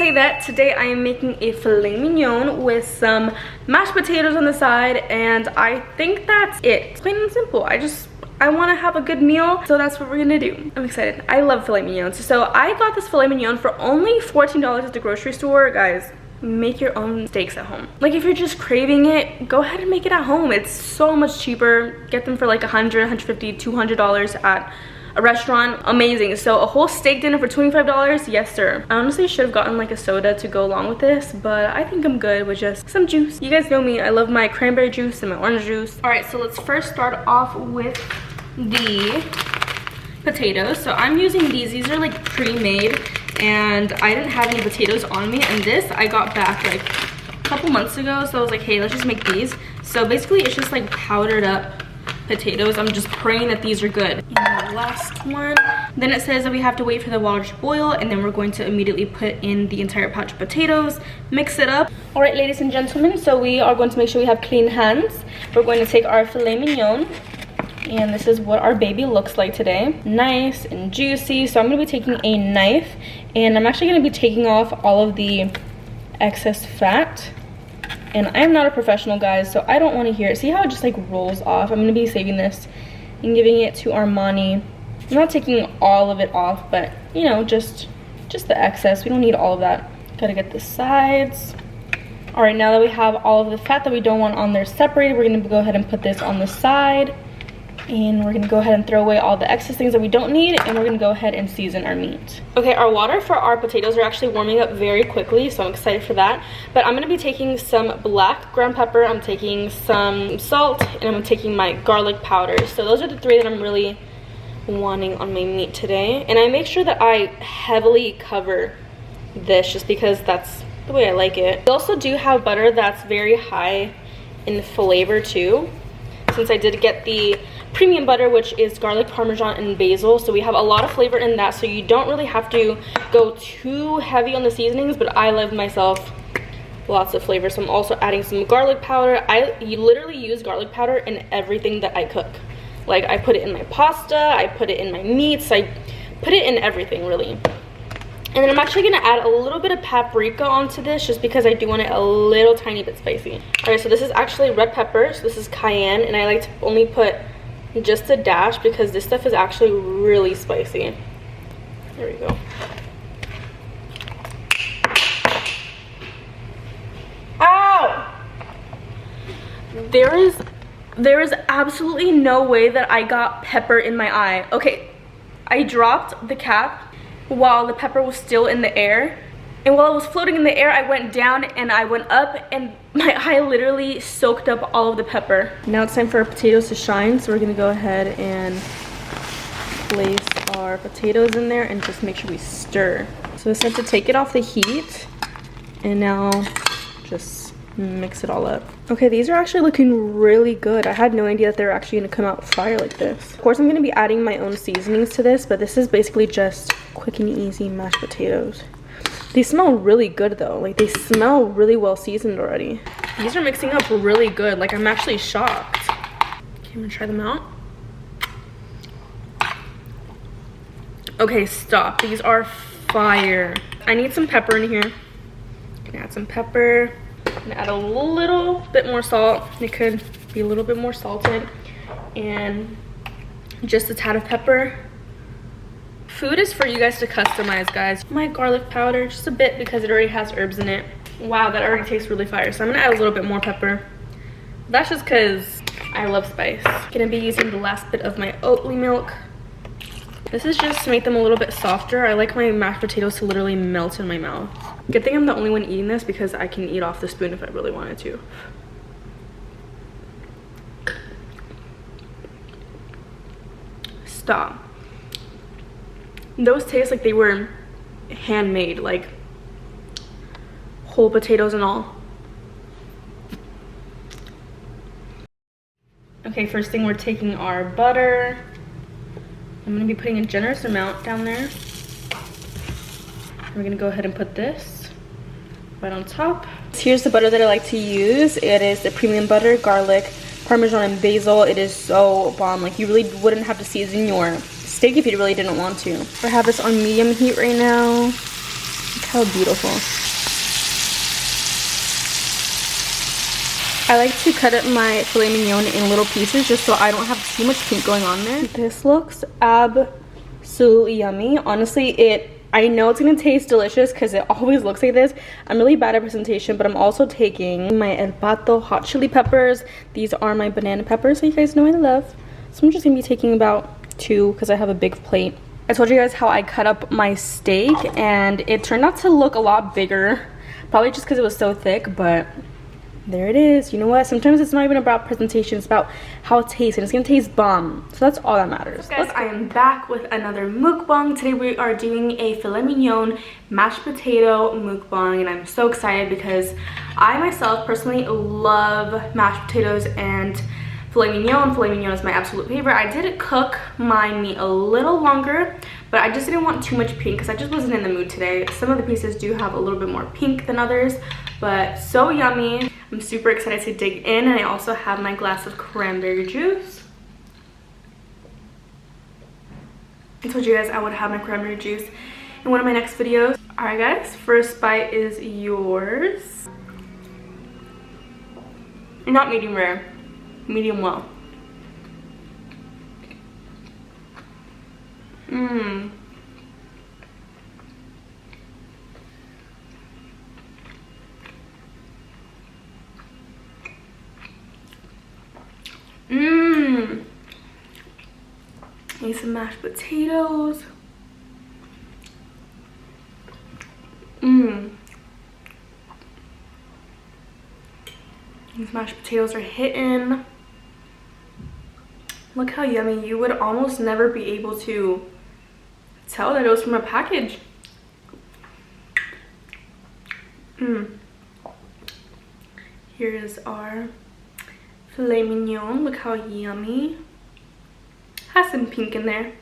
Keepingupwithaidette. Today I am making a filet mignon with some mashed potatoes on the side, and I think that's it. It's plain and simple. I want to have a good meal, so that's what we're gonna do. I'm excited. I love filet mignons. So I got this filet mignon for only $14 at the grocery store. Guys, make your own steaks at home. Like, if you're just craving it, go ahead and make it at home. It's so much cheaper. Get them for like $100, $150, $200 at a restaurant. Amazing. So a whole steak dinner for $25? Yes, sir. I honestly should have gotten like a soda to go along with this, but I think I'm good with just some juice. You guys know me. I love my cranberry juice and my orange juice. All right, so let's first start off with the potatoes. So I'm using these. These are like pre-made, and I didn't have any potatoes on me, and this I got back like a couple months ago, so I was like, hey, let's just make these. So basically it's just like powdered up potatoes. I'm just praying that these are good. And the last one, then it says that we have to wait for the water to boil, and then we're going to immediately put in the entire pouch of potatoes, mix it up. All right, ladies and gentlemen, so we are going to make sure we have clean hands. We're going to take our filet mignon, and this is what our baby looks like today. Nice and juicy. So I'm going to be taking a knife, and I'm actually going to be taking off all of the excess fat. And I'm not a professional, guys, so I don't want to hear it. See how it just like rolls off? I'm going to be saving this and giving it to Armani. I'm not taking all of it off, but you know, just the excess. We don't need all of that. Gotta get the sides. All right, now that we have all of the fat that we don't want on there separated, we're going to go ahead and put this on the side. And we're gonna go ahead and throw away all the excess things that we don't need, and we're gonna go ahead and season our meat. Okay, our water for our potatoes are actually warming up very quickly, so I'm excited for that. But I'm gonna be taking some black ground pepper, I'm taking some salt, and I'm taking my garlic powder. So those are the three that I'm really wanting on my meat today. And I make sure that I heavily cover this just because that's the way I like it. We also do have butter that's very high in flavor too, since I did get the premium butter, which is garlic, parmesan, and basil. So we have a lot of flavor in that, so you don't really have to go too heavy on the seasonings, but I love myself lots of flavor. So I'm also adding some garlic powder. I literally use garlic powder in everything that I cook. Like, I put it in my pasta, I put it in my meats, I put it in everything really. And then I'm actually gonna add a little bit of paprika onto this just because I do want it a little tiny bit spicy. All right, so this is actually red pepper, so this is cayenne, and I like to only put just a dash because this stuff is actually really spicy. There we go. Ow! There is absolutely no way that I got pepper in my eye. Okay, I dropped the cap while the pepper was still in the air, and while it was floating in the air, I went down and I went up, and my eye literally soaked up all of the pepper. Now it's time for our potatoes to shine, so we're gonna go ahead and place our potatoes in there and just make sure we stir. So it's time to take it off the heat, and now just mix it all up. Okay, these are actually looking really good. I had no idea that they're actually gonna come out fire like this. Of course, I'm gonna be adding my own seasonings to this, but this is basically just quick and easy mashed potatoes. They smell really good though. Like, they smell really well seasoned already. These are mixing up really good. Like, I'm actually shocked. Okay, I'm gonna try them out. Okay, stop. These are fire. I need some pepper in here. I'm gonna add some pepper. I'm gonna add a little bit more salt. It could be a little bit more salted. And just a tad of pepper. Food is for you guys to customize, guys. My garlic powder, just a bit because it already has herbs in it. Wow, that already tastes really fire. So I'm gonna add a little bit more pepper. That's just because I love spice. Gonna be using the last bit of my oatmeal milk. This is just to make them a little bit softer. I like my mashed potatoes to literally melt in my mouth. Good thing I'm the only one eating this because I can eat off the spoon if I really wanted to. Stop. Those taste like they were handmade, like whole potatoes and all. Okay, first thing, we're taking our butter. I'm gonna be putting a generous amount down there. We're gonna go ahead and put this right on top. Here's the butter that I like to use. It is the premium butter, garlic, parmesan, and basil. It is so bomb. Like, you really wouldn't have to season your steak if you really didn't want to. I have this on medium heat right now. Look how beautiful. I like to cut up my filet mignon in little pieces just so I don't have too much pink going on there. This looks absolutely yummy. Honestly, I know it's gonna taste delicious because it always looks like this. I'm really bad at presentation, but I'm also taking my El Pato hot chili peppers. These are my banana peppers that you guys know I love. So I'm just gonna be taking about 2 because I have a big plate. I told you guys how I cut up my steak and it turned out to look a lot bigger. Probably just because it was so thick, but there it is. You know what? Sometimes it's not even about presentation. It's about how it tastes, and it's gonna taste bomb. So that's all that matters. Guys, I am back with another mukbang. Today we are doing a filet mignon mashed potato mukbang, and I'm so excited because I myself personally love mashed potatoes and filet mignon. Filet mignon is my absolute favorite. I did cook my meat a little longer, but I just didn't want too much pink because I just wasn't in the mood today. Some of the pieces do have a little bit more pink than others, but so yummy. I'm super excited to dig in, and I also have my glass of cranberry juice. I told you guys I would have my cranberry juice in one of my next videos. Alright guys, first bite is yours. Not medium rare, medium well. Mmm. Mmm. Need some mashed potatoes. Mmm. These mashed potatoes are hitting. Look how yummy. You would almost never be able to tell that it was from a package. Mmm. Here is our filet mignon. Look how yummy. Has some pink in there.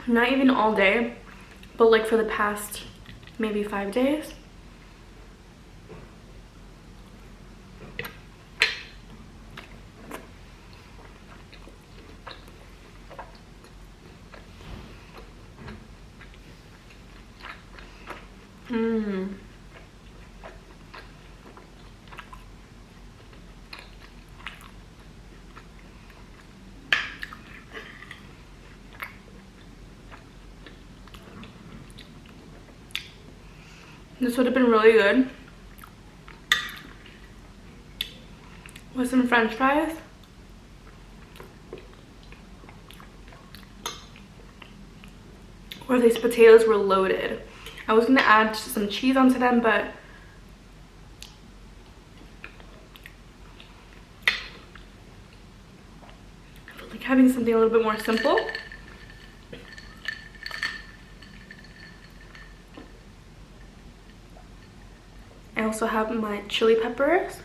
Not even all day, but like for the past maybe 5 days. Mmm. This would have been really good with some french fries. Or these potatoes were loaded. I was gonna add some cheese onto them, but I feel like having something a little bit more simple. I also have my chili peppers.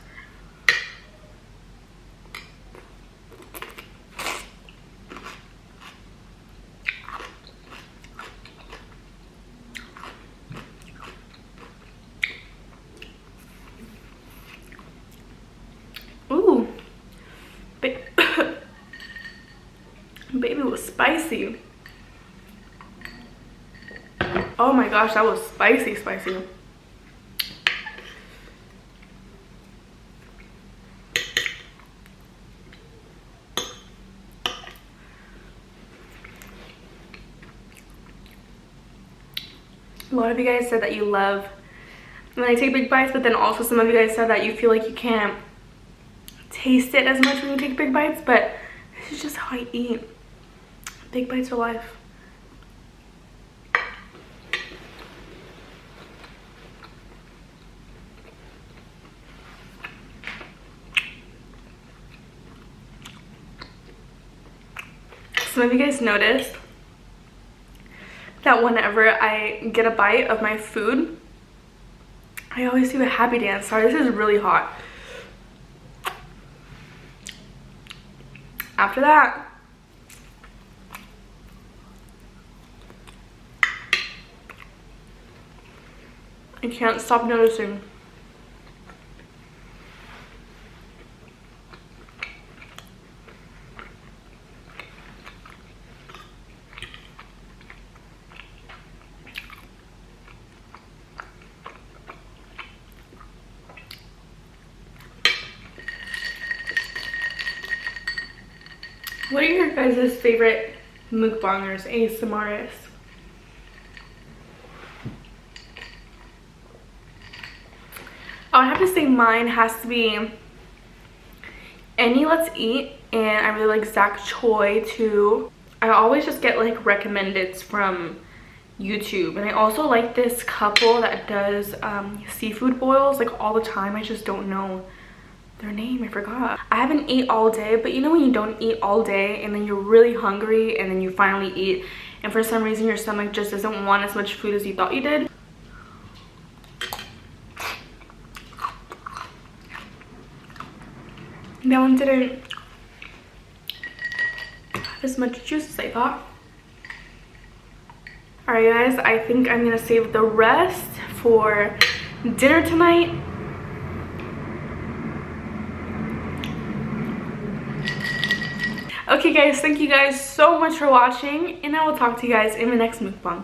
Ooh, baby was spicy. Oh my gosh, that was spicy. A lot of you guys said that you love when I take big bites, but then also some of you guys said that you feel like you can't taste it as much when you take big bites, but this is just how I eat. Big bites are life. Some of you guys noticed that whenever I get a bite of my food, I always do a happy dance. Sorry, this is really hot. After that, I can't stop noticing. What are your guys' favorite mukbangers, ASMRists? I would have to say mine has to be Any Let's Eat, and I really like CHEWY too. I always just get like recommendeds from YouTube, and I also like this couple that does seafood boils like all the time. I just don't know their name, I forgot. I haven't ate all day, but you know when you don't eat all day and then you're really hungry and then you finally eat and for some reason your stomach just doesn't want as much food as you thought you did? That one didn't have as much juice as I thought. Alright guys, I think I'm gonna save the rest for dinner tonight. Okay guys, thank you guys so much for watching, and I will talk to you guys in the next mukbang.